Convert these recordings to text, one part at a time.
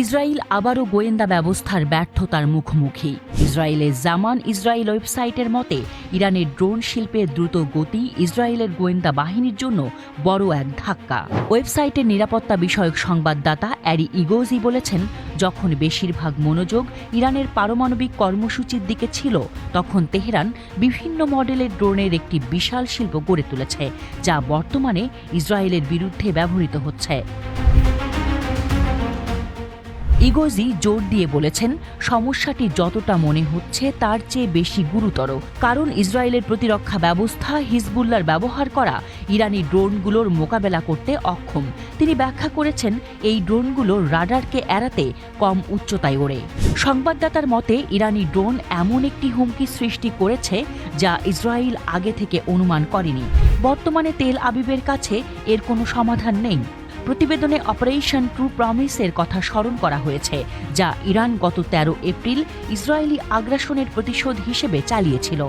Israel আবারও গোয়েন্দা ব্যবস্থার ব্যর্থতার মুখোমুখি। ইসরায়েলের জামান ইসরায়েল ওয়েবসাইটের মতে, ইরানের ড্রোন শিল্পের দ্রুত গতি ইসরায়েলের গোয়েন্দা বাহিনীর জন্য বড় এক ধাক্কা। ওয়েবসাইটের নিরাপত্তা বিষয়ক সংবাদদাতা অ্যারি ইগোজি বলেছেন, যখন বেশিরভাগ মনোযোগ ইরানের পারমাণবিক কর্মসূচির দিকে ছিল, তখন তেহরান বিভিন্ন মডেলের ড্রোনের একটি বিশাল শিল্প গড়ে তুলেছে, যা বর্তমানে ইসরায়েলের বিরুদ্ধে ব্যবহৃত হচ্ছে। ইগোজি জোর দিয়ে বলেছেন, সমস্যাটি যতটা মনে হচ্ছে তার চেয়ে বেশি গুরুতর, কারণ ইসরায়েলের প্রতিরক্ষা ব্যবস্থা হিজবুল্লাহর ব্যবহার করা ইরানি ড্রোনগুলোর মোকাবেলা করতে অক্ষম। তিনি ব্যাখ্যা করেছেন, এই ড্রোনগুলো রাডারকে এড়াতে কম উচ্চতায় ওড়ে। সংবাদদাতার মতে, ইরানি ড্রোন এমন একটি হুমকি সৃষ্টি করেছে যা ইসরায়েল আগে থেকে অনুমান করেনি। বর্তমানে তেল আবিবের কাছে এর কোনো সমাধান নেই। প্রতিবেদনে অপারেশন ট্রু প্রমিসের কথা স্মরণ করা হয়েছে, যা ইরান গত 13 এপ্রিল ইসরায়েলি আগ্রাসনের প্রতিশোধ হিসেবে চালিয়েছিল।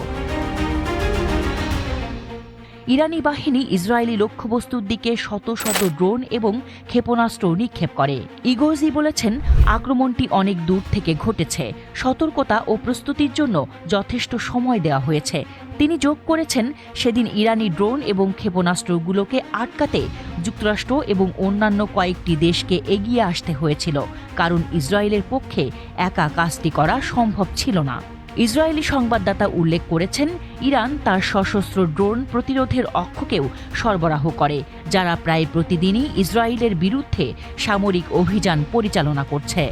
ইরানি বাহিনী ইসরায়েলি লক্ষ্যবস্তুর দিকে শত শত ড্রোন এবং ক্ষেপণাস্ত্র নিক্ষেপ করে। ইগোজি বলেছেন, আক্রমণটি অনেক দূর থেকে ঘটেছে, সতর্কতা ও প্রস্তুতির জন্য যথেষ্ট সময় দেওয়া হয়েছে। তিনি যোগ করেছেন, সেদিন ইরানি ড্রোন এবং ক্ষেপণাস্ত্রগুলোকে আটকাতে যুক্তরাষ্ট্র এবং অন্যান্য কয়েকটি দেশকে এগিয়ে আসতে হয়েছিল, কারণ ইসরায়েলের পক্ষে একা কাজটি করা সম্ভব ছিল না। ইসরায়েলি সংবাদদাতা উল্লেখ করেছেন, ইরান তার সশস্ত্র ড্রোন প্রতিরোধের অক্ষকেও সরবরাহ করে, যারা প্রায় প্রতিদিনই ইসরায়েলের বিরুদ্ধে সামরিক অভিযান পরিচালনা করছে।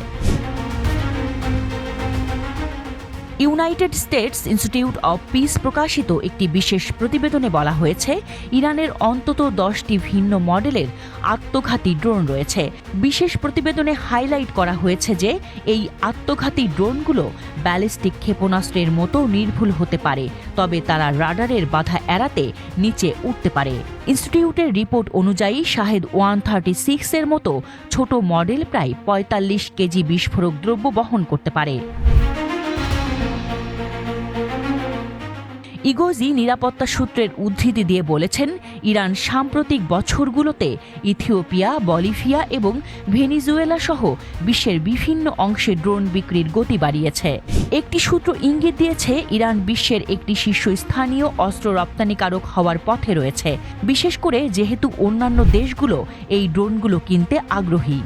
United states institute of piece প্রকাশিত একটি বিশেষ প্রতিবেদনে বলা হয়েছে, ইরানের অন্তত 10টি ভিন্ন মডেলের আত্মঘাতী ড্রোন রয়েছে। বিশেষ প্রতিবেদনে হাইলাইট করা হয়েছে যে এই আত্মঘাতী ড্রোনগুলো ব্যালিস্টিক ক্ষেপণাস্ত্রের মতো নির্ভুল হতে পারে, তবে তারা রাডারের বাধা এড়াতে নিচে উঠতে পারে। ইনস্টিটিউটের রিপোর্ট অনুযায়ী শাহেদ 136 এর মতো ছোট মডেল প্রায় 45 কেজি বিস্ফোরক দ্রব্য বহন করতে পারে। ইগোজি নিরাপত্তা সূত্রের উদ্ধৃতি দিয়ে বলেছেন, ইরান সাম্প্রতিক বছরগুলোতে ইথিওপিয়া, বলিভিয়া এবং ভেনিজুয়েলা সহ বিশ্বের বিভিন্ন অংশে ড্রোন বিক্রির গতি বাড়িয়েছে। একটি সূত্র ইঙ্গিত দিয়েছে, ইরান বিশ্বের একটি শীর্ষস্থানীয় অস্ত্র রপ্তানিকারক হওয়ার পথে রয়েছে, বিশেষ করে যেহেতু অন্যান্য দেশগুলো এই ড্রোনগুলো কিনতে আগ্রহী।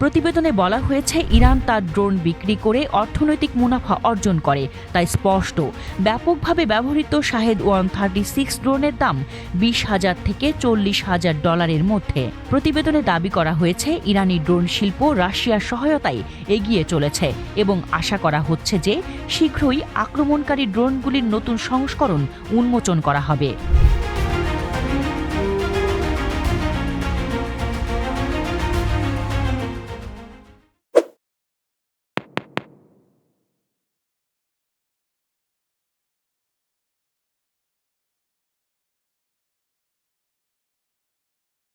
প্রতিবেদনে বলা হয়েছে, ইরান তার ড্রোন বিক্রি করে অর্থনৈতিক মুনাফা অর্জন করে, তাই স্পষ্ট ব্যাপকভাবে ব্যবহৃত শাহেদ 136 ড্রোনের দাম $20,000 থেকে $40,000 মধ্যে। প্রতিবেদনে দাবি করা হয়েছে, ইরানি ড্রোন শিল্প রাশিয়ার সহায়তায় এগিয়ে চলেছে এবং আশা করা হচ্ছে যে শীঘ্রই আক্রমণকারী ড্রোনগুলির নতুন সংস্করণ উন্মোচন করা হবে।